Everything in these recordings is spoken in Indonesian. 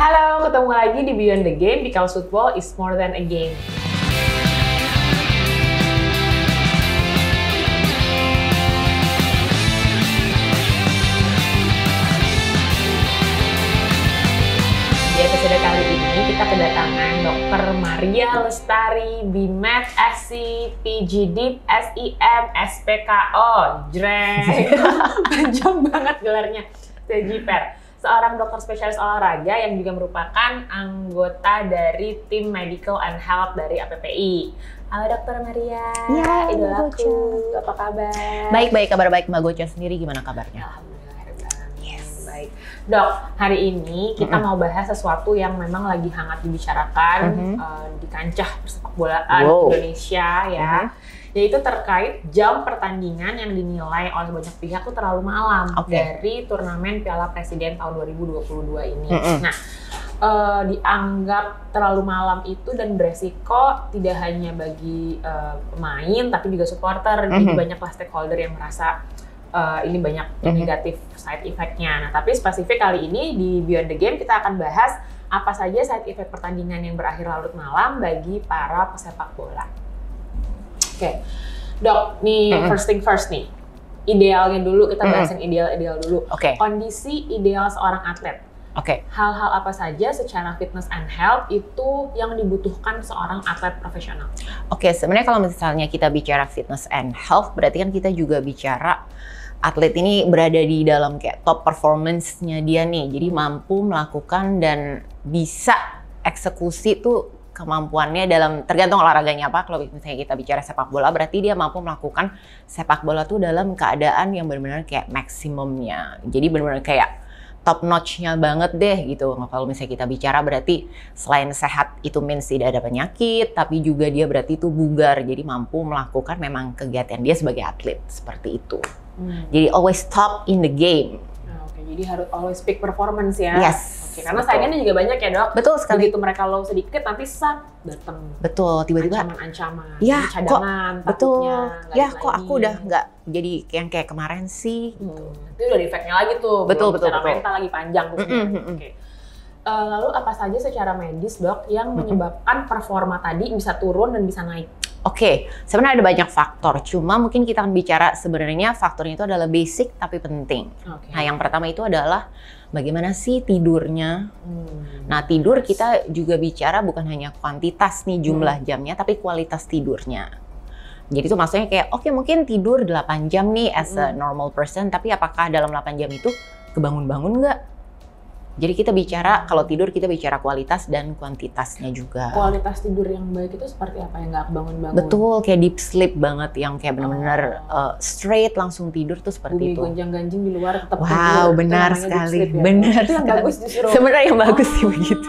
Halo, ketemu lagi di Beyond the Game because football is more than a game. Di episode kali ini kita kedatangan Dr. Maria Lestari, BMed, SC, PGDIP, SIM, SPKO, jreng, panjang banget gelarnya, Sejiper. Seorang dokter spesialis olahraga yang juga merupakan anggota dari tim Medical and Health dari APPI. Halo Dokter Maria, ya, idolaku, apa kabar? Baik, kabar baik. Mbak Gocha sendiri gimana kabarnya? Alhamdulillah, yes. Baik. Dok, hari ini kita mau bahas sesuatu yang memang lagi hangat dibicarakan di kancah persepak bolaan Indonesia ya. Yaitu terkait jam pertandingan yang dinilai oleh banyak pihak tuh terlalu malam dari turnamen Piala Presiden tahun 2022 ini. Nah, dianggap terlalu malam itu dan beresiko tidak hanya bagi pemain tapi juga supporter. Jadi banyaklah stakeholder yang merasa ini banyak negatif side effect-nya. Nah, tapi spesifik kali ini di Beyond the Game kita akan bahas apa saja side effect pertandingan yang berakhir larut malam bagi para pesepak bola. Oke, Dok, nih first thing first nih, idealnya dulu, kita bahas yang ideal dulu. Kondisi ideal seorang atlet. Hal-hal apa saja secara fitness and health itu yang dibutuhkan seorang atlet profesional? Sebenarnya kalau misalnya kita bicara fitness and health, berarti kan kita juga bicara atlet ini berada di dalam kayak top performance-nya dia nih, jadi mampu melakukan dan bisa eksekusi tuh kemampuannya dalam tergantung olahraganya apa. Kalau misalnya kita bicara sepak bola, berarti dia mampu melakukan sepak bola tuh dalam keadaan yang benar-benar kayak maksimumnya. Jadi benar-benar kayak top notch-nya banget deh gitu. Kalau misalnya kita bicara berarti selain sehat itu means tidak ada penyakit, tapi juga dia berarti itu bugar. Jadi mampu melakukan memang kegiatan dia sebagai atlet seperti itu. Jadi always top in the game. Jadi harus always peak performance ya. Yes. Karena saingannya juga banyak ya Dok. Betul sekali. Begitu mereka low sedikit nanti datang. Betul, tiba-tiba ancaman-ancaman. Ya, cadangan, betul. Ya, kok lagi. aku udah nggak jadi yang kayak kemarin sih. Gitu. Itu udah efeknya lagi tuh. Betul. Mental lagi panjang tuh. Lalu apa saja secara medis Dok yang menyebabkan performa tadi bisa turun dan bisa naik? Sebenarnya ada banyak faktor. Cuma mungkin kita akan bicara sebenarnya faktornya itu adalah basic tapi penting. Nah, yang pertama itu adalah bagaimana sih tidurnya. Nah, tidur kita juga bicara bukan hanya kuantitas nih jumlah jamnya, tapi kualitas tidurnya. Jadi itu maksudnya kayak mungkin tidur 8 jam nih as a normal person, tapi apakah dalam 8 jam itu kebangun-bangun nggak? Jadi kita bicara, kalau tidur kita bicara kualitas dan kuantitasnya juga. Kualitas tidur yang baik itu seperti apa? Yang nggak bangun-bangun? Betul, kayak deep sleep banget, yang kayak benar-benar straight langsung tidur tuh seperti itu. Gonjang-ganjing di luar tetap tidur. Wow, benar sekali. Ya? Benar itu yang bagus justru. Sebenarnya yang bagus sih begitu.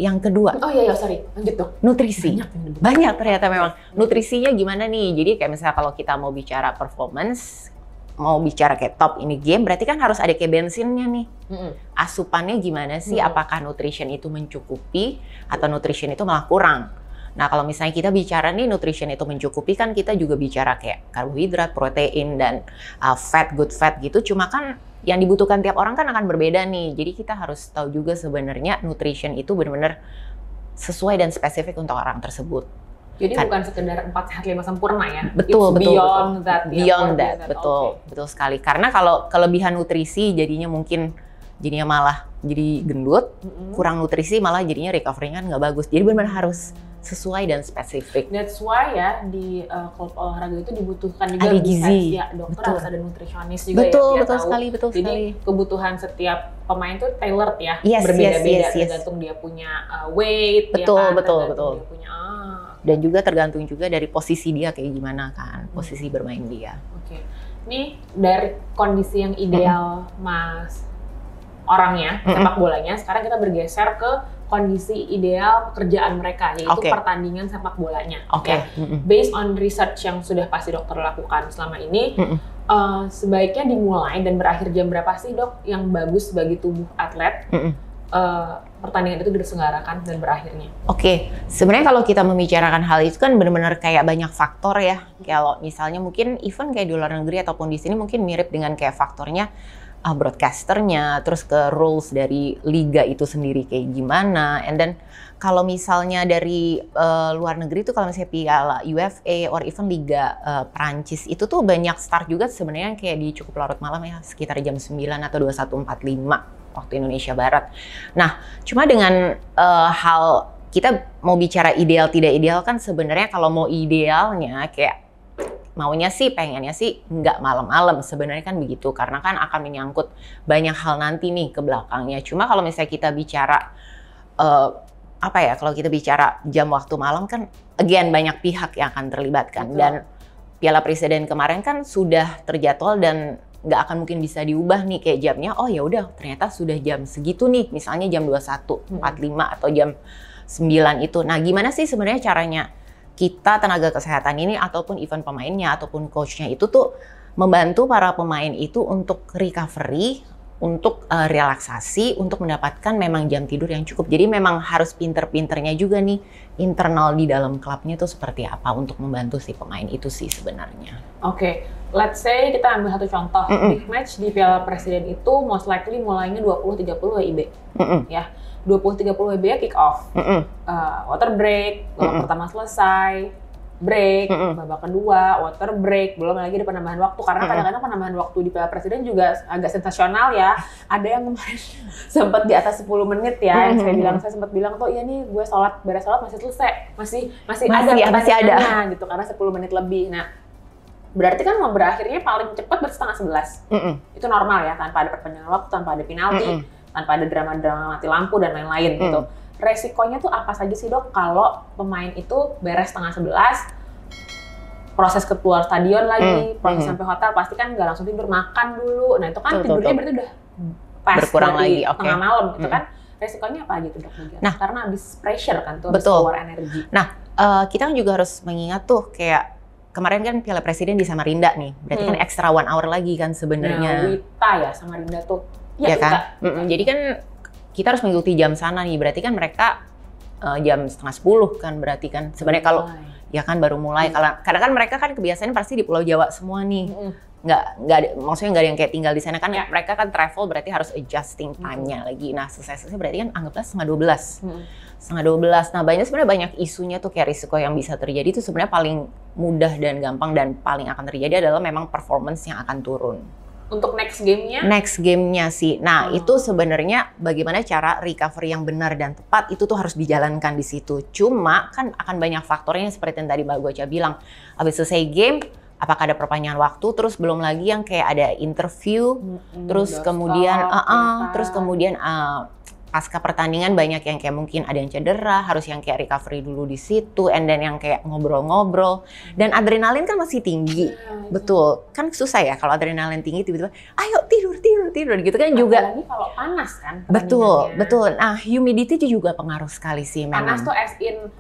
Yang kedua. Sorry. Lanjut Dok. Nutrisi. Banyak ternyata memang. Nutrisinya gimana nih? Jadi kayak misalnya kalau kita mau bicara performance, mau bicara kayak top ini game, berarti kan harus ada kayak bensinnya nih. Asupannya gimana sih? Apakah nutrition itu mencukupi atau nutrition itu malah kurang? Nah, kalau misalnya kita bicara nih nutrition itu mencukupi, kan kita juga bicara kayak karbohidrat, protein, dan good fat gitu. Cuma kan yang dibutuhkan tiap orang kan akan berbeda nih. Jadi kita harus tahu juga sebenarnya nutrition itu benar-benar sesuai dan spesifik untuk orang tersebut. Jadi bukan sekedar 4 sehat 5 sempurna ya. Betul. Beyond that. Betul sekali. Karena kalau kelebihan nutrisi jadinya mungkin malah jadi gendut, kurang nutrisi malah jadinya recovery kan nggak bagus. Jadi benar-benar harus sesuai dan spesifik. That's why ya di klub olahraga itu dibutuhkan juga gizi. Ya, dokter harus ada nutrisionis juga betul sekali. Jadi kebutuhan setiap pemain tuh tailored ya, yes, berbeda-beda tergantung dia punya weight, betul. dia punya dan juga tergantung juga dari posisi dia kayak gimana kan, posisi bermain dia. Nih dari kondisi yang ideal Mas orangnya, sepak bolanya, sekarang kita bergeser ke kondisi ideal pekerjaan mereka, yaitu pertandingan sepak bolanya. Based on research yang sudah pasti dokter lakukan selama ini, sebaiknya dimulai dan berakhir jam berapa sih Dok yang bagus bagi tubuh atlet? Pertandingan itu diselenggarakan dan berakhirnya. Sebenarnya kalau kita membicarakan hal itu kan benar-benar kayak banyak faktor ya. Kalau misalnya mungkin even kayak di luar negeri ataupun di sini mungkin mirip dengan kayak faktornya broadcasternya, terus ke rules dari liga itu sendiri kayak gimana, and then kalau misalnya dari luar negeri tuh kalau misalnya piala UFA or even Liga Perancis itu tuh banyak start juga sebenarnya kayak di cukup larut malam ya, sekitar jam 9 atau 21.45 waktu Indonesia Barat. Nah, cuma dengan hal kita mau bicara ideal tidak ideal kan sebenarnya kalau mau idealnya kayak maunya sih pengennya sih nggak malam-malam sebenarnya kan begitu, karena kan akan menyangkut banyak hal nanti nih ke belakangnya. Cuma kalau misalnya kita bicara kalau kita bicara jam waktu malam kan again banyak pihak yang akan terlibatkan. Betul. Dan Piala Presiden kemarin kan sudah terjadwal dan nggak akan mungkin bisa diubah nih kayak jamnya, oh ya udah ternyata sudah jam segitu nih, misalnya jam 21.45 atau jam 9 itu. Nah, gimana sih sebenarnya caranya kita tenaga kesehatan ini ataupun event pemainnya ataupun coachnya itu tuh membantu para pemain itu untuk recovery, untuk relaksasi, untuk mendapatkan memang jam tidur yang cukup. Jadi memang harus pinter-pinternya juga nih internal di dalam klubnya tuh seperti apa untuk membantu si pemain itu sih sebenarnya. Oke, let's say kita ambil satu contoh, big match di Piala Presiden itu most likely mulainya 20.30 WIB, ya. 20.30 WIB ya kick off, water break, babak pertama selesai, break, babak kedua, water break, belum lagi ada penambahan waktu. Karena kadang-kadang penambahan waktu di Piala Presiden juga agak sensasional ya. Ada yang kemarin sempat di atas 10 menit ya, yang saya sempat bilang tuh, iya nih gue beres sholat masih selesai, masih ada gitu, karena 10 menit lebih. Nah, berarti kan mau berakhirnya paling cepat setengah 11. Itu normal ya, tanpa ada perpanjangan waktu, tanpa ada penalti, tanpa ada drama-drama mati lampu dan lain-lain gitu. Resikonya tuh apa saja sih dok kalau pemain itu beres setengah 11, proses keluar stadion lagi, proses sampai hotel, pasti kan nggak langsung tidur, makan dulu. Nah itu kan tidurnya berarti udah pas berkurang lagi, tengah malam gitu kan. Resikonya apa gitu dok? Nah, karena habis pressure kan tuh, habis keluar energi. Nah, kita kan juga harus mengingat tuh kayak kemarin kan Piala Presiden di Samarinda nih, berarti kan extra 1 hour lagi kan sebenarnya. Nah, Wita ya Samarinda tuh. Ya kan? Jadi kan kita harus mengikuti jam sana nih, berarti kan mereka jam setengah 10 kan berarti kan sebenarnya kalau ya kan baru mulai. Karena kan mereka kan kebiasaan pasti di Pulau Jawa semua nih, maksudnya nggak ada yang kayak tinggal di sana kan. Mereka kan travel berarti harus adjusting time-nya lagi. Nah selesai berarti kan anggaplah setengah 12. Nah sebenarnya banyak isunya tuh kayak risiko yang bisa terjadi itu sebenarnya paling mudah dan gampang dan paling akan terjadi adalah memang performance yang akan turun. Untuk next game-nya? Next game-nya sih. Nah, itu sebenarnya bagaimana cara recovery yang benar dan tepat itu tuh harus dijalankan di situ. Cuma kan akan banyak faktornya seperti yang tadi Mbak Gocha bilang. Habis selesai game, apakah ada perpanjangan waktu, terus belum lagi yang kayak ada interview, terus kemudian pasca pertandingan banyak yang kayak mungkin ada yang cedera, harus yang kayak recovery dulu di situ, and then yang kayak ngobrol-ngobrol. Dan adrenalin kan masih tinggi. Betul. Kan susah ya kalau adrenalin tinggi tiba-tiba, ayo tidur gitu kan juga. Apalagi kalau panas kan. Betul. Nah, humidity itu juga pengaruh sekali sih memang. Panas tuh as in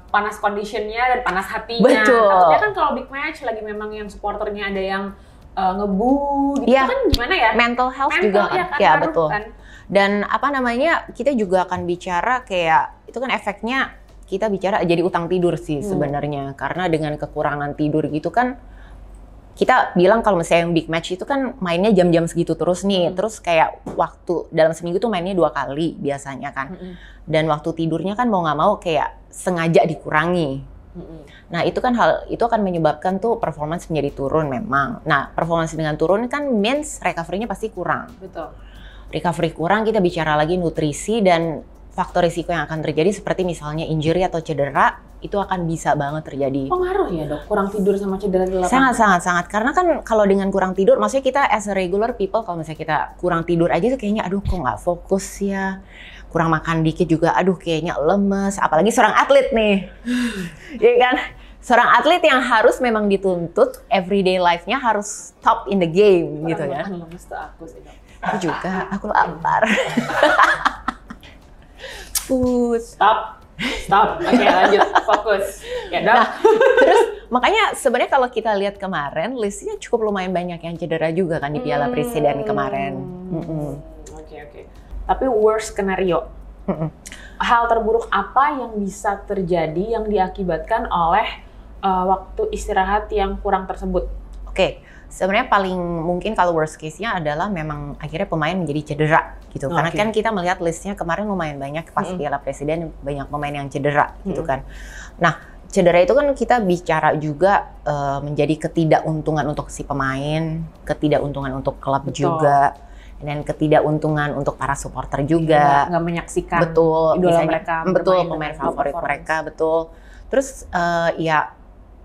panas conditionnya dan panas hatinya. Betul. Takutnya kan kalau big match lagi memang yang supporternya ada yang ngebu gitu kan gimana ya? Mental health juga kan. Ya, betul. Kan. Dan kita juga akan bicara kayak itu kan efeknya kita bicara jadi utang tidur sih sebenarnya, karena dengan kekurangan tidur gitu kan kita bilang kalau misalnya yang big match itu kan mainnya jam-jam segitu terus nih, terus kayak waktu dalam seminggu tuh mainnya 2 kali biasanya kan, dan waktu tidurnya kan mau nggak mau kayak sengaja dikurangi. Nah itu kan itu akan menyebabkan tuh performance menjadi turun memang. Nah performance dengan turun kan means recovery-nya pasti kurang. Betul. Recovery kurang, kita bicara lagi nutrisi dan faktor risiko yang akan terjadi seperti misalnya injury atau cedera, itu akan bisa banget terjadi. Pengaruh ya dok, kurang tidur sama cedera di lapangan? Sangat. Karena kan kalau dengan kurang tidur, maksudnya kita as a regular people, kalau misalnya kita kurang tidur aja tuh kayaknya aduh kok nggak fokus ya. Kurang makan dikit juga aduh kayaknya lemes, apalagi seorang atlet nih. Iya kan? Seorang atlet yang harus memang dituntut everyday life-nya harus top in the game gitu ya. Makan lemes tuh aku sih dok. Aku juga, aku lapar. Stop. Oke, lanjut, fokus. Ya dok. Nah, terus makanya sebenarnya kalau kita lihat kemarin, listnya cukup lumayan banyak yang cedera juga kan di Piala Presiden kemarin. Oke. Tapi worst scenario, hal terburuk apa yang bisa terjadi yang diakibatkan oleh waktu istirahat yang kurang tersebut? Oke. sebenarnya paling mungkin kalau worst case-nya adalah memang akhirnya pemain menjadi cedera gitu. Karena kan kita melihat listnya kemarin lumayan banyak pas Piala Presiden banyak pemain yang cedera gitu kan. Nah, cedera itu kan kita bicara juga menjadi ketidakuntungan untuk si pemain, ketidakuntungan untuk klub juga, dan ketidakuntungan untuk para supporter juga. Nggak menyaksikan idola mereka, pemain favorit mereka, Terus ya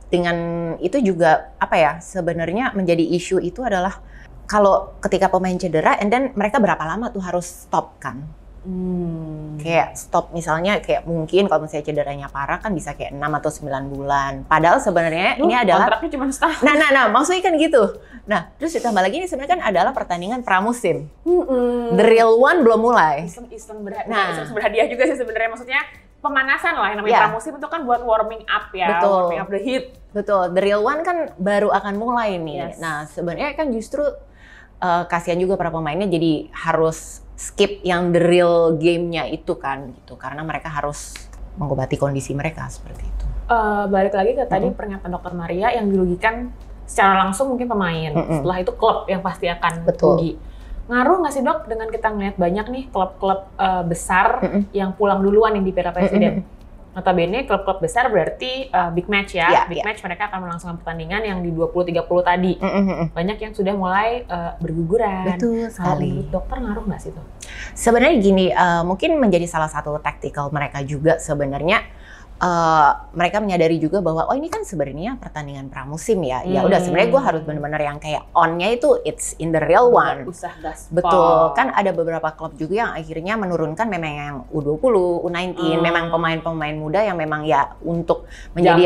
dengan itu juga apa ya, sebenarnya menjadi isu itu adalah kalau ketika pemain cedera and then mereka berapa lama tuh harus stop kan. Kayak stop misalnya kayak mungkin kalau misalnya cederanya parah kan bisa kayak 6 atau 9 bulan. Padahal sebenarnya ini adalah kontraknya cuma setahun. Nah, maksudnya kan gitu. Nah, terus ditambah lagi ini sebenarnya kan adalah pertandingan pramusim. The real one belum mulai. Iseng berhadiah juga sih sebenarnya, maksudnya pemanasan lah yang namanya pramusim itu kan buat warming up ya, warming up the heat. Betul, the real one kan baru akan mulai nih. Nah, sebenarnya kan justru kasihan juga para pemainnya jadi harus skip yang the real game-nya itu kan gitu, karena mereka harus mengobati kondisi mereka seperti itu. Balik lagi ke tadi pernyataan Dr. Maria yang dirugikan secara langsung mungkin pemain, setelah itu klub yang pasti akan rugi. Ngaruh nggak sih dok dengan kita ngeliat banyak nih klub-klub besar yang pulang duluan yang di Piala Presiden? Notabene klub-klub besar berarti big match ya, big match mereka akan melangsungkan pertandingan yang di 20-30 tadi. Banyak yang sudah mulai berguguran. Betul sekali. Menurut dokter ngaruh nggak sih tuh? Sebenarnya gini, mungkin menjadi salah satu tactical mereka juga sebenarnya. Mereka menyadari juga bahwa oh ini kan sebenarnya pertandingan pramusim ya. Ya udah sebenarnya gue harus benar-benar yang kayak on-nya itu it's in the real one. Betul. Kan ada beberapa klub juga yang akhirnya menurunkan memang yang U20, U19, memang pemain-pemain muda yang memang ya untuk menjadi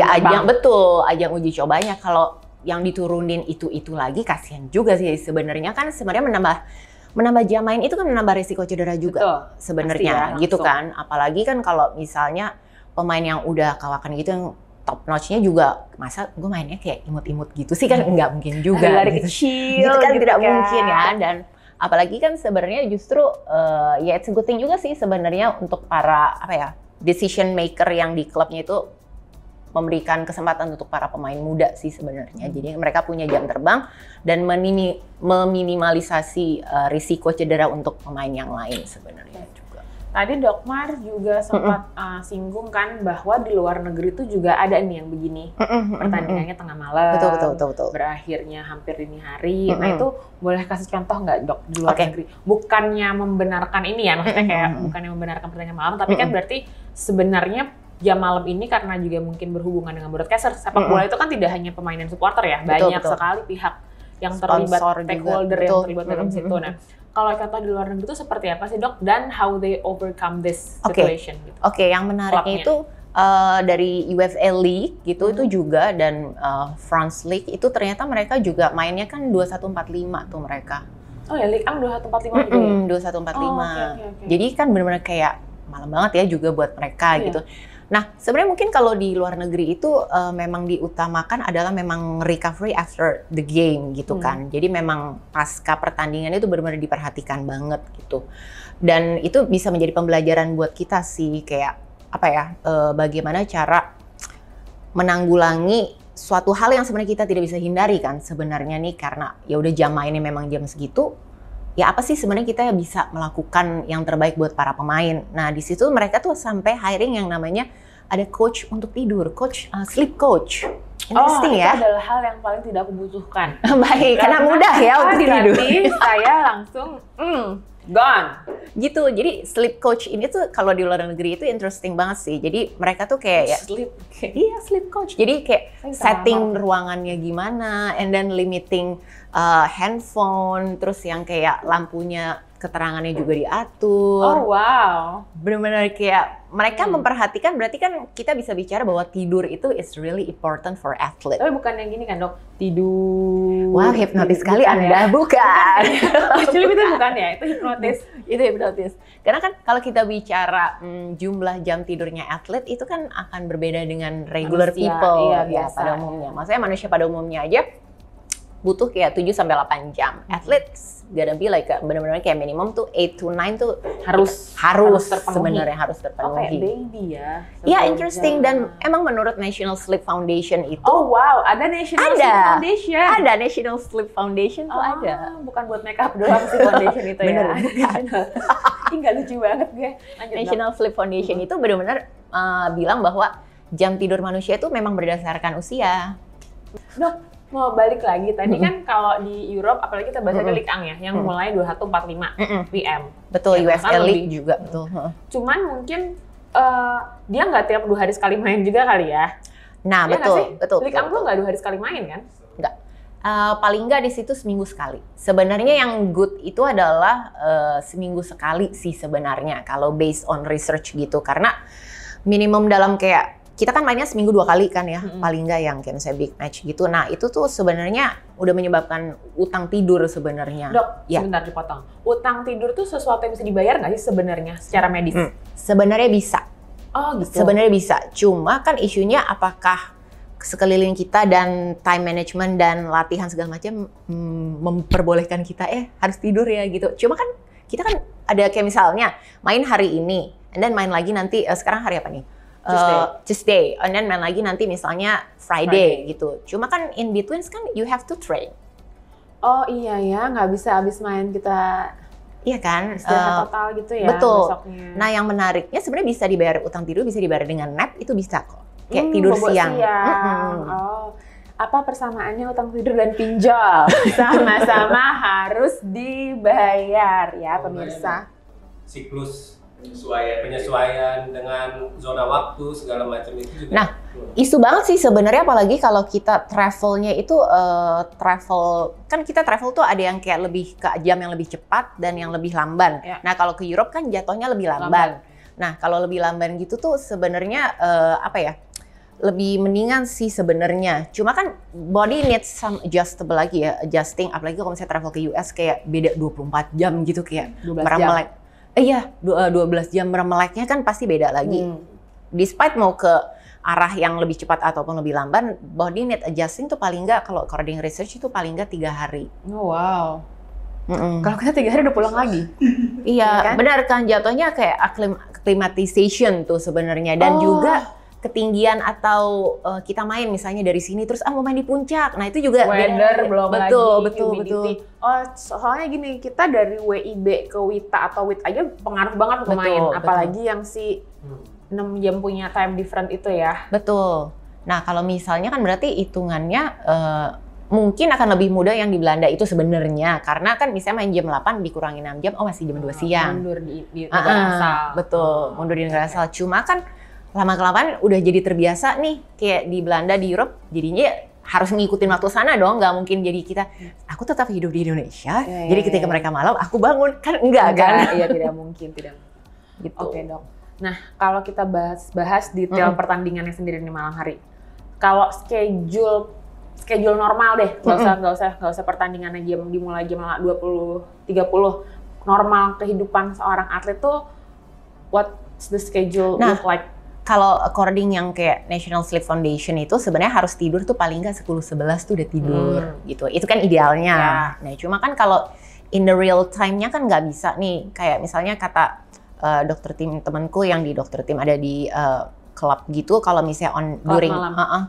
ajang uji cobanya. Kalau yang diturunin itu lagi kasihan juga sih sebenarnya, kan sebenarnya menambah jam main itu kan menambah risiko cedera juga sebenarnya gitu kan. Apalagi kan kalau misalnya pemain yang udah kawakan gitu yang top notch-nya juga, masa gue mainnya kayak imut-imut gitu sih kan nggak mungkin juga. Lari kecil gitu kan tidak mungkin ya. Dan apalagi kan sebenarnya justru ya it's a good thing juga sih sebenarnya untuk para decision maker yang di klubnya itu memberikan kesempatan untuk para pemain muda sih sebenarnya. Jadi mereka punya jam terbang dan meminimalisasi risiko cedera untuk pemain yang lain sebenarnya. Tadi Dok Mar juga sempat singgung kan bahwa di luar negeri itu juga ada nih yang begini, pertandingannya tengah malam, betul. berakhirnya hampir dini hari. Nah itu boleh kasih contoh nggak Dok di luar negeri? Bukannya membenarkan ini ya, maksudnya kayak bukannya membenarkan pertandingan malam, tapi kan berarti sebenarnya jam malam ini karena juga mungkin berhubungan dengan broadcaster, sepak bola itu kan tidak hanya pemain dan supporter ya, banyak sekali pihak yang terlibat, stakeholder yang terlibat dalam situ. Nah, kalau contoh di luar negeri itu seperti apa sih dok, dan how they overcome this situation? Oke, yang menariknya itu dari UFA League gitu itu juga, dan France League itu ternyata mereka juga mainnya kan 2145 tuh mereka. Oh ya, League 2145 juga ya? 2145. Jadi kan benar-benar kayak malam banget ya juga buat mereka gitu. Nah, sebenarnya mungkin kalau di luar negeri itu memang diutamakan adalah memang recovery after the game gitu kan. Jadi memang pasca pertandingan itu benar-benar diperhatikan banget gitu. Dan itu bisa menjadi pembelajaran buat kita sih, kayak bagaimana cara menanggulangi suatu hal yang sebenarnya kita tidak bisa hindari kan sebenarnya nih, karena ya udah jam mainnya memang jam segitu. Ya apa sih sebenarnya kita bisa melakukan yang terbaik buat para pemain. Nah di situ mereka tuh sampai hiring yang namanya ada coach untuk tidur, sleep coach. Interesting ya. Itu adalah hal yang paling tidak aku butuhkan. Baik, karena mudah ya untuk tidur. Saya langsung gone. Gitu, jadi sleep coach ini tuh kalau di luar negeri itu interesting banget sih. Jadi mereka tuh kayak sleep coach. Jadi kayak setting ruangannya gimana, and then limiting handphone, terus yang kayak lampunya keterangannya juga diatur. Oh wow. Benar-benar kayak mereka memperhatikan, berarti kan kita bisa bicara bahwa tidur itu is really important for athlete. Tapi bukan yang gini kan dok, tidur. Wah, hipnotis sekali Anda, bukan. Actually itu bukan ya, itu hipnotis. Itu hipnotis. Karena kan kalau kita bicara jumlah jam tidurnya atlet itu kan akan berbeda dengan regular people ya pada umumnya. Maksudnya manusia pada umumnya aja butuh kayak 7-8 jam. Atlet gonna be like benar-benar kayak minimum tuh 8 to 9 tuh harus sebenarnya harus terpenuhi. Kayak baby ya. Iya, interesting. Dan emang menurut National Sleep Foundation itu, oh wow, ada National Sleep Foundation. Ada National Sleep Foundation tuh ada. Bukan buat makeup doang sih foundation itu Bener, ya. bukan. Nggak lucu banget gue. Lanjut, National Sleep Foundation itu benar-benar bilang bahwa jam tidur manusia itu memang berdasarkan usia. Dok, mau balik lagi tadi kan kalau di Europe, apalagi kita bahas dari Likang ya, yang mulai 21.45 PM. Betul, ya, US Elite juga betul. Cuman mungkin dia nggak tiap 2 hari sekali main juga kali ya. Nah, ya betul. Likang tuh nggak 2 hari sekali main kan? Nggak. Paling nggak di situ seminggu sekali. Sebenarnya yang good itu adalah seminggu sekali sih sebenarnya kalau based on research gitu, karena minimum dalam kayak kita kan mainnya seminggu 2 kali kan ya, paling nggak yang kayak misalnya big match gitu. Nah itu tuh sebenarnya udah menyebabkan utang tidur sebenarnya. Dok, sebentar dipotong. Utang tidur tuh sesuatu yang bisa dibayar nggak sih sebenarnya secara medis? Sebenarnya bisa. Oh gitu. Sebenarnya bisa. Cuma kan isunya apakah sekeliling kita dan time management dan latihan segala macam memperbolehkan kita harus tidur ya gitu. Cuma kan kita kan ada kayak misalnya main hari ini, and then main lagi nanti sekarang hari apa nih? Tuesday, and then main lagi nanti misalnya Friday gitu. Cuma kan in between kan you have to train. Oh iya ya, nggak bisa habis main kita. Iya kan? Total gitu ya. Betul. Besoknya. Nah yang menariknya sebenarnya bisa dibayar utang tidur, bisa dibayar dengan nap, itu bisa kok. Kayak tidur siang. Oh, apa persamaannya utang tidur dan pinjol? Sama-sama harus dibayar ya pemirsa. Siklus penyesuaian dengan zona waktu segala macam itu juga. Nah, isu banget sih sebenarnya, apalagi kalau kita travelnya itu kan kita travel tuh ada yang kayak lebih ke jam yang lebih cepat dan yang lebih lamban. Ya. Nah, kalau ke Europe kan jatuhnya lebih lamban. Nah, kalau lebih lamban gitu tuh sebenarnya lebih mendingan sih sebenarnya. Cuma kan body needs some adjusting, apalagi kalau misalnya travel ke US kayak beda 24 jam gitu kayak 12 meremelek. Iya, 12 jam meremeleknya kan pasti beda lagi. Despite mau ke arah yang lebih cepat ataupun lebih lamban, body need adjusting tuh paling nggak, kalau according research itu paling nggak 3 hari. Oh wow. Kalau kita 3 hari udah pulang lagi. Iya, kan? Benar kan, jatuhnya kayak acclimatization tuh sebenarnya, dan juga ketinggian atau kita main misalnya dari sini terus mau main di puncak. Nah, itu juga weather belum betul. Oh, soalnya gini, kita dari WIB ke WITA atau WIT aja pengaruh banget untuk main, apalagi yang si 6 jam punya time different itu ya. Betul. Nah, kalau misalnya kan berarti hitungannya mungkin akan lebih mudah yang di Belanda itu sebenarnya, karena kan misalnya main jam 8 dikurangi 6 jam, masih jam 2 siang. Mundur di negara asal. Betul, mundur di negara asal. Cuma kan lama-kelamaan udah jadi terbiasa nih, kayak di Belanda, di Europe, jadinya harus ngikutin waktu sana dong, nggak mungkin jadi kita, aku tetap hidup di Indonesia, jadi ketika mereka malam, aku bangun, kan enggak kan? Iya, tidak mungkin. Gitu. Oke, Dok. Nah, kalau kita bahas detail pertandingannya sendiri di malam hari, kalau schedule normal deh, nggak usah pertandingannya dimulai jam 20.30, normal kehidupan seorang atlet tuh, what's the schedule look like? Kalau according yang kayak National Sleep Foundation itu sebenarnya harus tidur tuh paling nggak 10-11 tuh udah tidur gitu. Itu kan idealnya. Nah, cuma kan kalau in the real time-nya kan nggak bisa nih. Kayak misalnya kata dokter tim temanku yang di dokter tim ada di klub gitu, kalau misalnya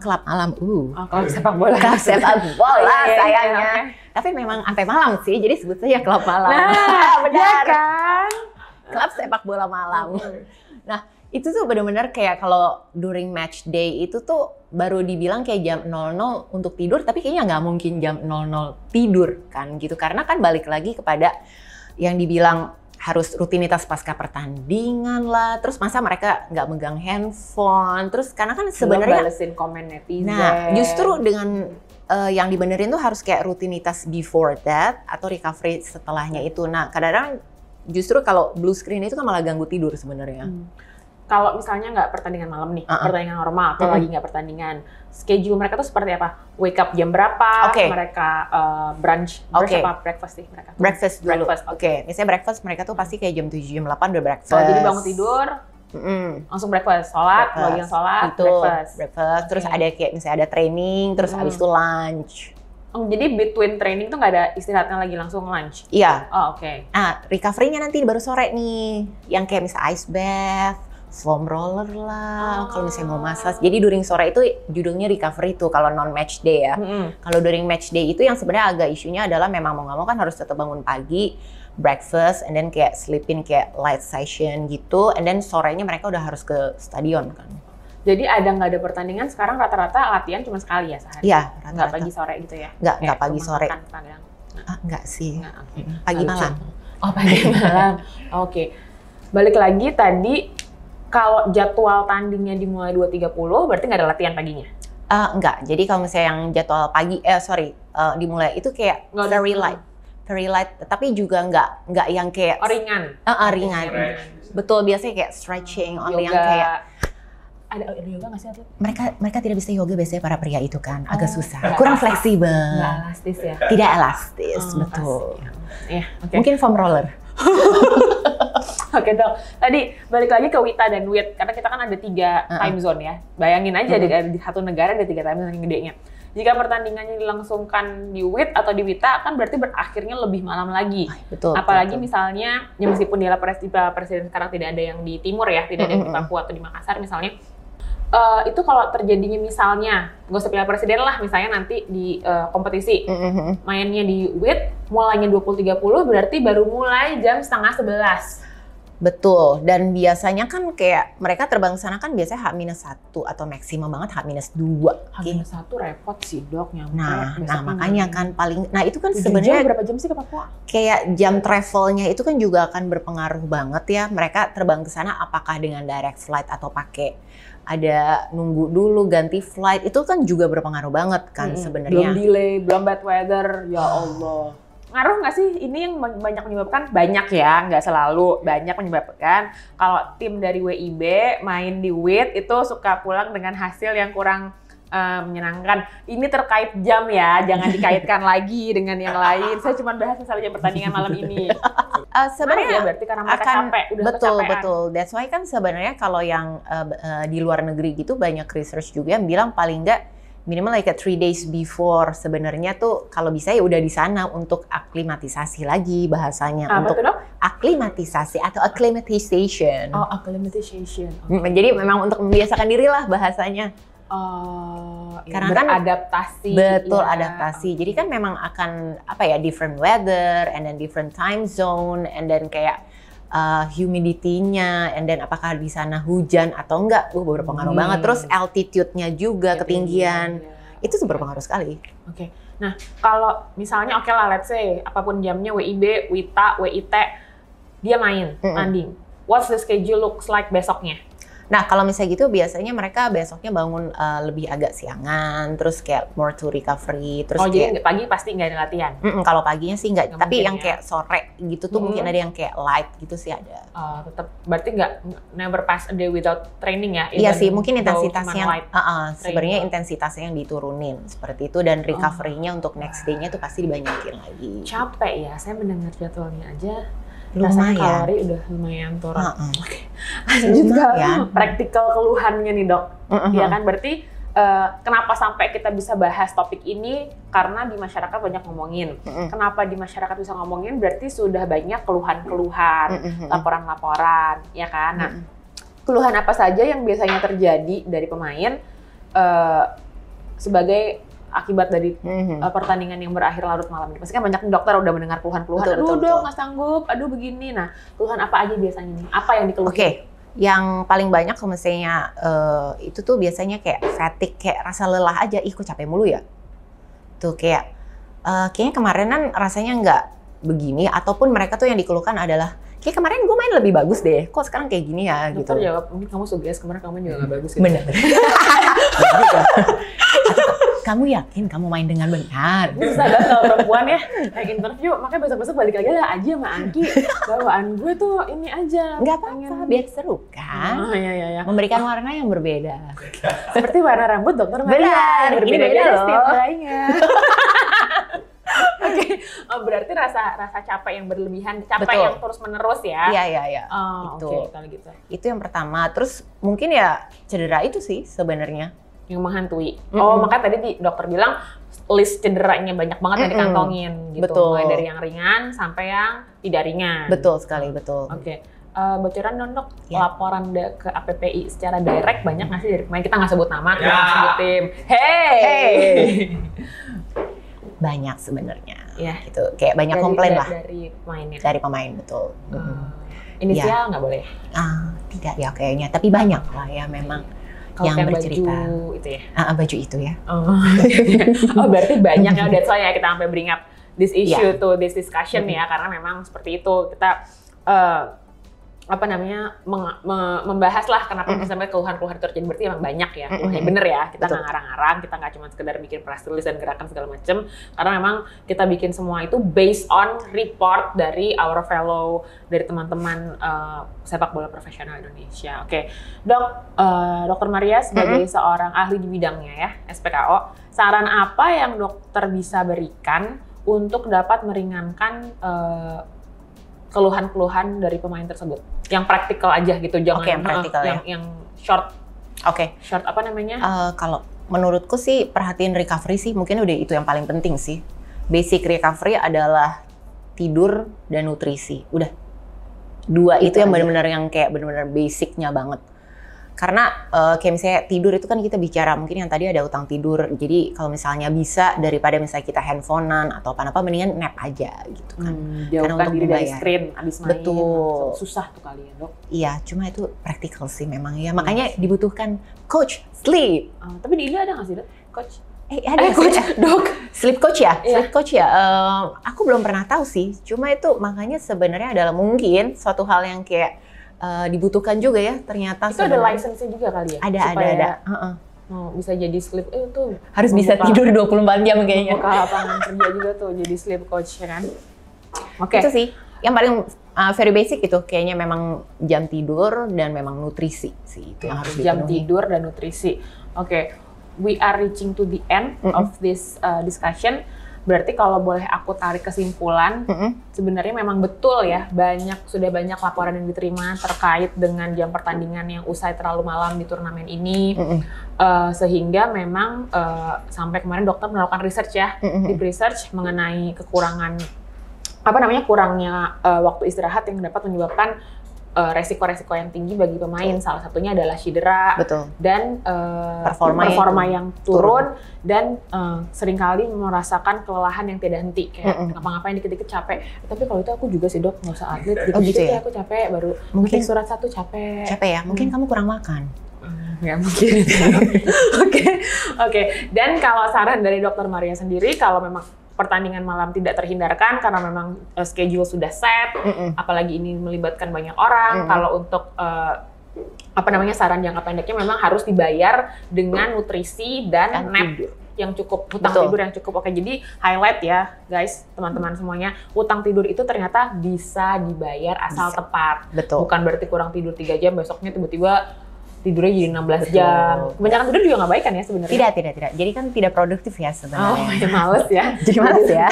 klub malam. Klub sepak bola. Klub sepak bola sayangnya. Tapi memang sampai malam sih, jadi sebut saja klub malam. Nah, benar kan? Klub sepak bola malam. Nah, itu tuh benar-benar kayak kalau during match day itu tuh baru dibilang kayak jam 00 untuk tidur, tapi kayaknya nggak mungkin jam 00 tidur kan gitu, karena kan balik lagi kepada yang dibilang harus rutinitas pasca pertandingan lah, terus masa mereka nggak megang handphone, terus karena kan sebenarnya balesin komen netizen. Nah, justru dengan yang dibenerin tuh harus kayak rutinitas before that atau recovery setelahnya itu. Nah, kadang-kadang justru kalau blue screen itu kan malah ganggu tidur sebenarnya. Kalau misalnya nggak pertandingan malam nih, pertandingan normal atau lagi nggak pertandingan, schedule mereka tuh seperti apa? Wake up jam berapa? Mereka brunch apa breakfast sih mereka? Breakfast dulu. Misalnya breakfast mereka tuh pasti kayak jam 7, jam 8 udah breakfast. Jadi bangun tidur, langsung breakfast, bagian sholat, breakfast. Terus ada kayak misalnya ada training, terus habis itu lunch. Oh, jadi between training tuh nggak ada istirahatnya lagi langsung lunch? Iya. Oh, oke. Nah, recovery-nya nanti baru sore nih. Yang kayak misalnya ice bath, foam roller lah, kalau misalnya mau massage. Jadi during sore itu judulnya recovery tuh kalau non match day ya. Kalau during match day itu yang sebenarnya agak isunya adalah memang mau nggak mau kan harus tetap bangun pagi, breakfast, and then kayak sleeping kayak light session gitu, and then sorenya mereka udah harus ke stadion kan. Jadi nggak ada pertandingan sekarang rata-rata latihan cuma sekali ya sehari? Iya, Nggak rata-rata. pagi sore gitu ya? Nggak pagi sore. Enggak sih. Pagi malam. Oh, pagi malam. Oke. Balik lagi tadi, kalau jadwal tandingnya dimulai 2.30, berarti nggak ada latihan paginya? Enggak. Jadi kalau misalnya yang jadwal pagi, dimulai itu kayak very light. Tapi juga nggak yang kayak ringan? Ringan. Betul, biasanya kayak stretching, only yang Yoga. kayak Ada yoga nggak sih atlet? mereka tidak bisa yoga biasanya para pria itu kan agak susah, kurang fleksibel, Nggak elastis ya? tidak elastis, betul. Iya, oke. Mungkin foam roller. Oke dok, tadi balik lagi ke Wita dan Wit, karena kita kan ada 3 time zone ya. Bayangin aja di satu negara ada 3 time zone yang gedenya. Jika pertandingannya dilangsungkan di Wit atau di Wita, kan berarti berakhirnya lebih malam lagi. Betul. Apalagi betul. misalnya, ya meskipun di presiden sekarang tidak ada yang di timur ya, tidak ada yang di Papua atau di Makassar misalnya, itu kalau terjadinya misalnya, nggak usah Piala Presiden lah, misalnya nanti di kompetisi, mainnya di WIT, mulainya 20.30, berarti baru mulai jam 10:30. Betul, dan biasanya kan kayak mereka terbang sana kan biasanya H-1 atau maksimum banget H-2. H-1 repot sih dok, nyampe. Nah makanya kan paling, nah itu kan 7 sebenarnya jam, berapa jam sih ke Papua? kayak jam travelnya itu kan juga akan berpengaruh banget ya. Mereka terbang ke sana apakah dengan direct flight atau pakai ada nunggu dulu ganti flight, itu kan juga berpengaruh banget kan sebenarnya. Belum delay, belum bad weather, ya Allah. Ngaruh nggak sih ini yang banyak menyebabkan? Banyak ya, nggak selalu. Banyak menyebabkan kalau tim dari WIB main di WIT itu suka pulang dengan hasil yang kurang menyenangkan. Ini terkait jam ya, jangan dikaitkan lagi dengan yang lain. Saya cuma bahas masalah jam pertandingan malam ini. Sebenarnya ya berarti karena mereka capek, udah betul. That's why kan sebenarnya kalau yang di luar negeri gitu banyak research juga yang bilang paling nggak minimal like 3 days before sebenarnya tuh kalau bisa ya udah di sana untuk aklimatisasi lagi bahasanya. Untuk aklimatisasi atau acclimatization. Oh, acclimatization. Jadi memang untuk membiasakan diri lah bahasanya. Karena kan adaptasi. Betul, adaptasi. Jadi kan memang akan different weather and then different time zone and then kayak humidity-nya, and then apakah di sana hujan atau enggak, berpengaruh banget. Terus altitude-nya juga, ketinggian, itu berpengaruh sekali. Oke. Nah, kalau misalnya oke lah, let's say apapun jamnya WIB, WITA, WIT, dia main, tanding. What's the schedule looks like besoknya? Nah, kalau misalnya gitu, biasanya mereka besoknya bangun lebih agak siangan, terus kayak more to recovery. Terus jadi pagi pasti nggak ada latihan? Kalau paginya sih nggak, tapi yang kayak sore gitu tuh mungkin ada yang kayak light gitu sih ada. Tetap, berarti never pass a day without training ya? Iya sih, mungkin intensitasnya, sebenarnya intensitasnya yang diturunin, seperti itu. Dan recovery-nya untuk next day-nya tuh pasti dibanyakin lagi. Capek ya, saya mendengar jadwalnya aja. Lumayan. Kalori udah lumayan turun. Oke. Lanjut ke praktikal keluhannya nih dok. Ya kan, berarti kenapa sampai kita bisa bahas topik ini? Karena di masyarakat banyak ngomongin. Kenapa di masyarakat bisa ngomongin? Berarti sudah banyak keluhan-keluhan, laporan-laporan, ya kan? Nah, keluhan apa saja yang biasanya terjadi dari pemain sebagai akibat dari pertandingan yang berakhir larut malam ini? Pasti kan banyak dokter udah mendengar keluhan-keluhan. Aduh, nggak sanggup, aduh begini. Nah, keluhan apa aja biasanya nih? Apa yang dikeluhkan? Oke. Yang paling banyak kalau misalnya itu tuh biasanya kayak fatigue, kayak rasa lelah aja. Ih, kok capek mulu ya? Tuh kayak kayaknya kemarinan rasanya nggak begini. Ataupun mereka tuh yang dikeluhkan adalah kayak kemarin gue main lebih bagus deh. Kok sekarang kayak gini ya? Dokter gitu. jawab, mungkin kamu sugesti kemarin kamu juga nggak bagus. Gitu. Benar. Kamu yakin kamu main dengan benar? Susah banget kalau perempuan ya, naik interview, makanya besok-besok balik lagi lah aja sama Angki. Bawaan gue tuh ini aja. Nggak apa-apa, biar seru kan? Iya. Memberikan warna yang berbeda. Seperti warna rambut dokter Maria. Benar, berbeda-beda loh. setiap lainnya. Oke, berarti rasa capek yang berlebihan, capek yang terus-menerus ya? Iya. Itu. Oke, kalau gitu. Itu yang pertama. Terus mungkin ya cedera itu sih sebenarnya. Yang menghantui. Oh, makanya tadi dokter bilang list cederanya banyak banget yang dikantongin gitu. Betul. Mulai dari yang ringan sampai yang tidak ringan. Betul sekali, betul. Oke. Bocoran dong dok, Ya. laporan ke APPI secara direct banyak nggak sih dari pemain? Kita nggak sebut nama, kita nggak sebut tim. Hey! Banyak sebenarnya. Ya. Gitu. Kayak banyak komplain lah dari pemainnya. dari pemain, betul. Inisial nggak boleh? Tidak ya kayaknya, tapi banyak lah ya memang Kalau yang kayak bercerita. baju itu ya? Baju itu ya. Oh berarti banyak ya, that's why ya kita sampai bring up this issue to this discussion ya, karena memang seperti itu kita membahas lah kenapa sampai keluhan-keluhan terjadi, berarti emang banyak ya. Bener ya, kita nggak ngarang-ngarang, kita nggak cuma sekedar bikin press release dan gerakan segala macem, karena memang kita bikin semua itu based on report dari our fellow, dari teman-teman sepak bola profesional Indonesia. Oke, Dok, Dr. Maria sebagai seorang ahli di bidangnya ya, SPKO, saran apa yang dokter bisa berikan untuk dapat meringankan keluhan-keluhan dari pemain tersebut? Yang praktikal aja gitu, jangan yang praktikal ya. Yang short. Oke. Short apa namanya? Kalau menurutku sih perhatiin recovery sih mungkin udah itu yang paling penting sih. Basic recovery adalah tidur dan nutrisi. Udah. Dua itu yang benar-benar yang kayak benar-benar basicnya banget. Karena kayak misalnya tidur itu kan kita bicara mungkin yang tadi ada utang tidur. Jadi kalau misalnya bisa daripada misalnya kita handphonean atau apa-apa mendingan nap aja gitu kan. Jauhkan diri dari screen abis main. Betul. Susah tuh kali ya dok. Iya, cuma itu praktikal sih memang ya. Makanya dibutuhkan coach sleep. Tapi di Indo ada nggak sih dok? Coach? Ada coach, dok. Sleep coach ya? Iya. Sleep coach ya? Aku belum pernah tahu sih. Cuma itu makanya sebenarnya adalah mungkin suatu hal yang kayak dibutuhkan juga ya ternyata. Itu ada license-nya juga kali ya? Ada. Bisa jadi sleep, tuh. Harus bisa tidur 24 jam kayaknya. Buka lapangan kerja juga tuh jadi sleep coach ya kan? Oke. Itu sih. Yang paling very basic itu kayaknya memang jam tidur dan memang nutrisi sih. Itu yang harus dipenuhi. Jam tidur dan nutrisi. Oke. We are reaching to the end of this discussion. Berarti kalau boleh aku tarik kesimpulan, sebenarnya memang betul ya, sudah banyak laporan yang diterima terkait dengan jam pertandingan yang usai terlalu malam di turnamen ini, sehingga memang sampai kemarin dokter melakukan research ya, deep research mengenai kekurangan, kurangnya waktu istirahat yang dapat menyebabkan resiko-resiko yang tinggi bagi pemain. Salah satunya adalah cedera. Betul. Dan performa yang turun. Dan seringkali merasakan kelelahan yang tidak henti, kayak ngapa-ngapain dikit-dikit capek. Tapi kalau itu aku juga sih dok, nggak usah atlet, dikit-dikit ya aku capek, baru mungkin surat 1 capek. Capek ya, mungkin kamu kurang makan. Nggak mungkin. Oke. Dan kalau saran dari Dr. Maria sendiri, kalau memang pertandingan malam tidak terhindarkan karena memang schedule sudah set, apalagi ini melibatkan banyak orang. Kalau untuk saran jangka pendeknya memang harus dibayar dengan nutrisi dan nap yang cukup, utang tidur yang cukup. Oke, jadi highlight ya guys, teman-teman semuanya, utang tidur itu ternyata bisa dibayar asal tepat. Betul. Bukan berarti kurang tidur 3 jam, besoknya tiba-tiba tidurnya jadi 16 jam. Kebanyakan tidur juga nggak baik kan ya sebenarnya? Tidak. Jadi kan tidak produktif ya sebenarnya. Males ya. Jadi males ya.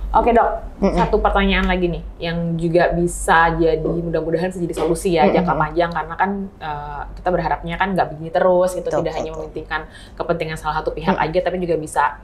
Oke dok, satu pertanyaan lagi nih, yang juga bisa jadi mudah-mudahan bisa jadi solusi ya jangka panjang, karena kan kita berharapnya kan nggak begini terus, itu tidak hanya mementingkan kepentingan salah satu pihak aja, tapi juga bisa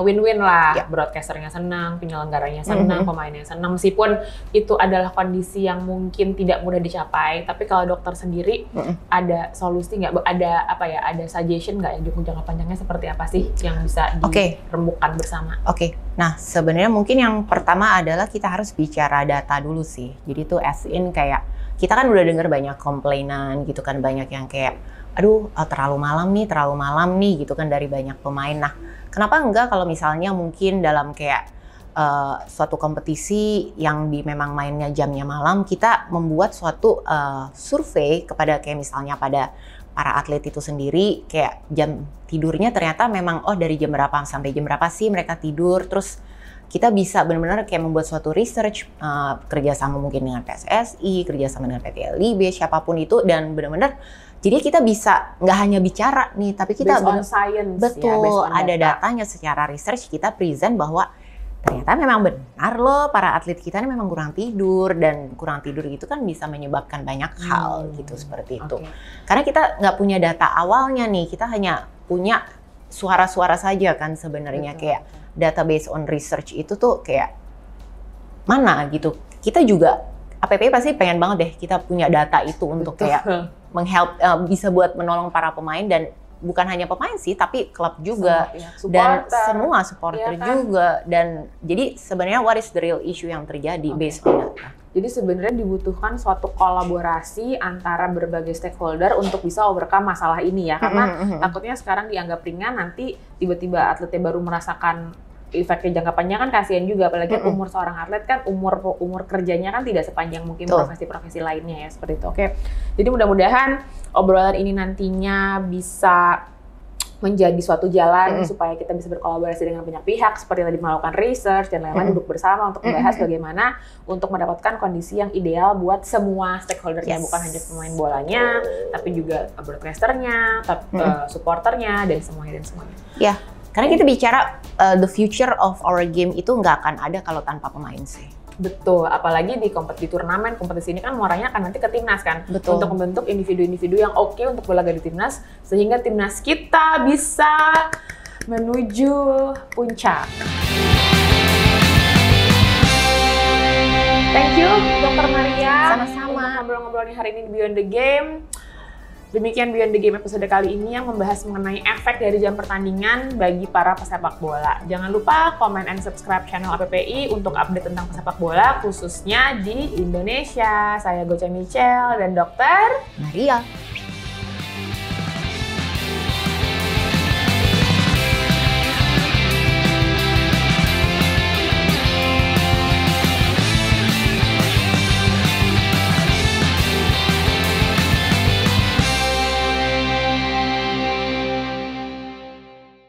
win-win lah. Broadcasternya senang, penyelenggaranya senang, pemainnya senang, meskipun itu adalah kondisi yang mungkin tidak mudah dicapai. Tapi kalau dokter sendiri ada solusi nggak? Ada suggestion nggak yang jangka panjangnya seperti apa sih yang bisa dirembukan bersama? Oke. Nah, sebenarnya mungkin yang pertama adalah kita harus bicara data dulu sih. Jadi tuh as in kayak kita kan udah dengar banyak komplainan gitu kan, banyak yang kayak terlalu malam nih gitu kan dari banyak pemain. Nah, kenapa enggak kalau misalnya mungkin dalam kayak suatu kompetisi yang memang mainnya jamnya malam, kita membuat suatu survei kepada kayak misalnya pada para atlet itu sendiri, kayak jam tidurnya ternyata memang dari jam berapa sampai jam berapa sih mereka tidur. Terus kita bisa benar-benar kayak membuat suatu research, kerjasama mungkin dengan PSSI, kerjasama dengan PT LIB, siapapun itu, dan benar-benar jadi kita bisa nggak hanya bicara nih, tapi kita based on science, betul ada datanya secara research, kita present bahwa ternyata memang benar loh para atlet kita ini memang kurang tidur, dan kurang tidur itu kan bisa menyebabkan banyak hal gitu seperti itu. Karena kita nggak punya data awalnya nih, kita hanya punya suara-suara saja kan sebenarnya. Kayak database on research itu tuh kayak mana gitu. Kita juga APPI pasti pengen banget deh kita punya data itu untuk kayak menghelp, bisa buat menolong para pemain, dan bukan hanya pemain sih, tapi klub juga dan semua supporter juga. Dan jadi sebenarnya what is the real issue yang terjadi based on data. Jadi sebenarnya dibutuhkan suatu kolaborasi antara berbagai stakeholder untuk bisa overcome masalah ini ya, karena takutnya sekarang dianggap ringan, nanti tiba-tiba atletnya baru merasakan efeknya jangka panjang kan kasihan juga, apalagi umur seorang atlet kan umur kerjanya kan tidak sepanjang mungkin profesi-profesi lainnya ya, seperti itu. Oke. Jadi mudah-mudahan obrolan ini nantinya bisa menjadi suatu jalan supaya kita bisa berkolaborasi dengan banyak pihak, seperti tadi melakukan research dan lain-lain, duduk bersama untuk membahas bagaimana untuk mendapatkan kondisi yang ideal buat semua stakeholdernya, bukan hanya pemain bolanya, tapi juga broadcasternya, supporternya, dan semuanya. Ya. Karena kita bicara the future of our game itu nggak akan ada kalau tanpa pemain sih. Betul, apalagi di turnamen kompetisi ini kan muaranya akan nanti ke timnas kan. Betul. Untuk membentuk individu-individu yang oke untuk berlaga di timnas, sehingga timnas kita bisa menuju puncak. Thank you, Dr. Maria. Sama-sama. Untuk ngobrol-ngobrolnya hari ini di Beyond the Game. Demikian Beyond the Game episode kali ini yang membahas mengenai efek dari jam pertandingan bagi para pesepak bola. Jangan lupa komen and subscribe channel APPI untuk update tentang pesepak bola khususnya di Indonesia. Saya Gocha Michelle dan Dr. Maria.